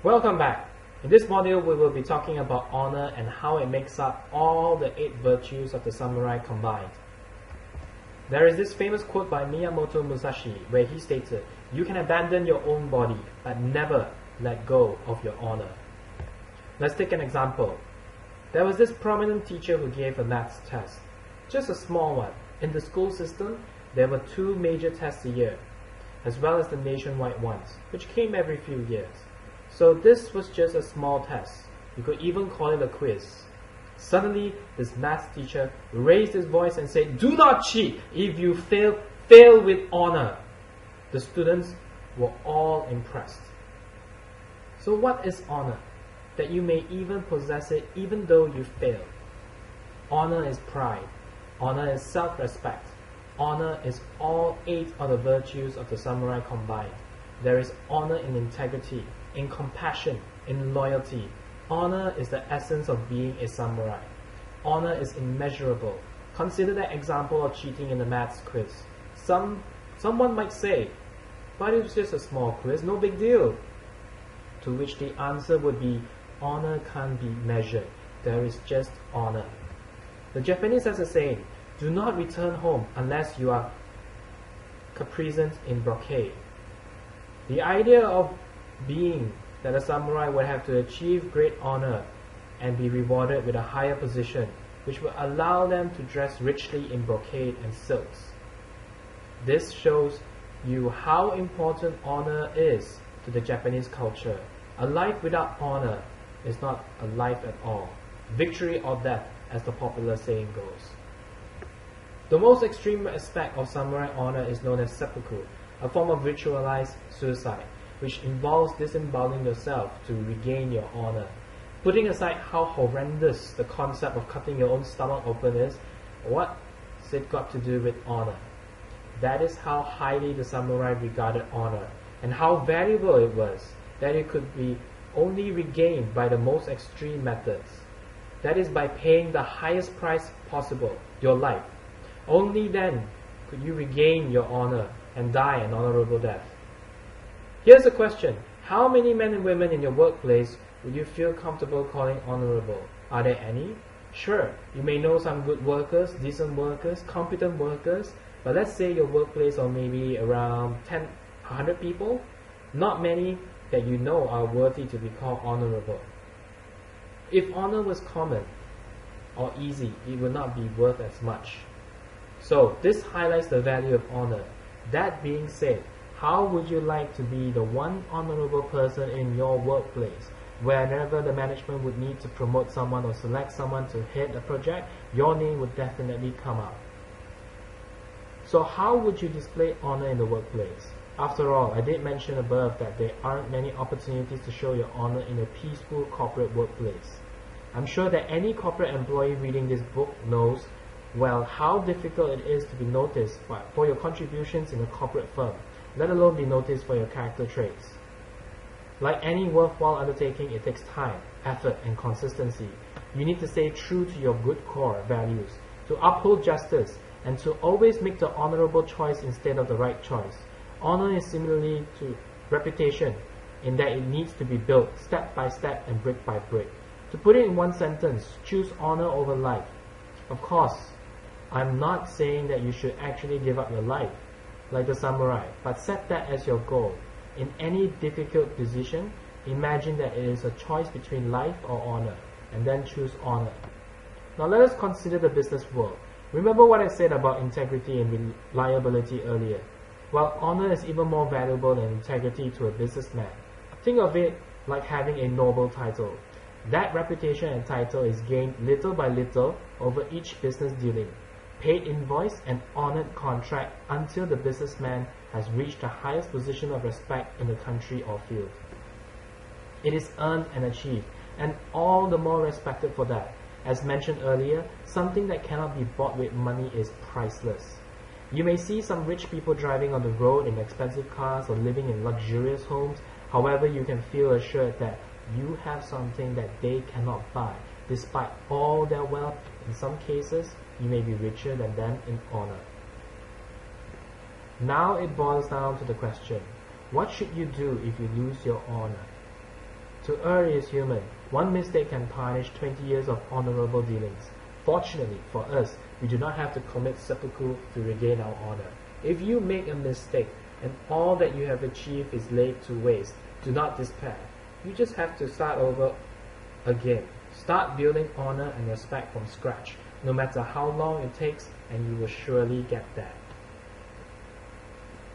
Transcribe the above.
Welcome back. In this module, we will be talking about honor and how it makes up all the 8 virtues of the samurai combined. There is this famous quote by Miyamoto Musashi where he stated, "You can abandon your own body, but never let go of your honor." Let's take an example. There was this prominent teacher who gave a maths test, just a small one. In the school system, there were 2 major tests a year, as well as the nationwide ones, which came every few years. So this was just a small test. You could even call it a quiz. Suddenly, this maths teacher raised his voice and said, "Do not cheat. If you fail, fail with honor." The students were all impressed. So what is honor? That you may even possess it even though you fail. Honor is pride. Honor is self-respect. Honor is all 8 of the virtues of the samurai combined. There is honor in integrity, in compassion, in loyalty. Honor is the essence of being a samurai. Honor is immeasurable. Consider that example of cheating in the maths quiz. Someone might say, "But it was just a small quiz, no big deal." To which the answer would be, honor can't be measured. There is just honor. The Japanese has a saying, "Do not return home unless you are caparisoned in brocade." The idea of being that a samurai would have to achieve great honor and be rewarded with a higher position, which will allow them to dress richly in brocade and silks. This shows you how important honor is to the Japanese culture. A life without honor is not a life at all. Victory or death, as the popular saying goes. The most extreme aspect of samurai honor is known as seppuku, a form of ritualized suicide, which involves disemboweling yourself to regain your honor. Putting aside how horrendous the concept of cutting your own stomach open is, what's it got to do with honor? That is how highly the samurai regarded honor, and how valuable it was, that it could be only regained by the most extreme methods. That is by paying the highest price possible, your life. Only then could you regain your honor and die an honorable death. Here's a question. How many men and women in your workplace would you feel comfortable calling honorable? Are there any? Sure, you may know some good workers, decent workers, competent workers, but let's say your workplace or maybe around 100 people. Not many that you know are worthy to be called honorable. If honor was common or easy, it would not be worth as much. So this highlights the value of honor. That being said, how would you like to be the one honorable person in your workplace? Whenever the management would need to promote someone or select someone to head a project, your name would definitely come out. So how would you display honor in the workplace? After all, I did mention above that there aren't many opportunities to show your honor in a peaceful corporate workplace. I'm sure that any corporate employee reading this book knows well how difficult it is to be noticed for your contributions in a corporate firm, let alone be noticed for your character traits. Like any worthwhile undertaking, it takes time, effort, and consistency. You need to stay true to your good core values, to uphold justice, and to always make the honorable choice instead of the right choice. Honor is similarly to reputation, in that it needs to be built step by step and brick by brick. To put it in one sentence, choose honor over life. Of course, I'm not saying that you should actually give up your life, like the samurai, but set that as your goal. In any difficult decision, imagine that it is a choice between life or honor, and then choose honor. Now let us consider the business world. Remember what I said about integrity and reliability earlier. Well, honor is even more valuable than integrity to a businessman. Think of it like having a noble title. That reputation and title is gained little by little over each business dealing. Paid invoice and honored contract until the businessman has reached the highest position of respect in the country or field. It is earned and achieved, and all the more respected for that. As mentioned earlier, something that cannot be bought with money is priceless. You may see some rich people driving on the road in expensive cars or living in luxurious homes. However, you can feel assured that you have something that they cannot buy. Despite all their wealth, in some cases, you may be richer than them in honor. Now it boils down to the question, what should you do if you lose your honor? To err is human. One mistake can tarnish 20 years of honorable dealings. Fortunately for us, we do not have to commit seppuku to regain our honor. If you make a mistake and all that you have achieved is laid to waste, do not despair. You just have to start over again. Start building honor and respect from scratch, no matter how long it takes, and you will surely get there.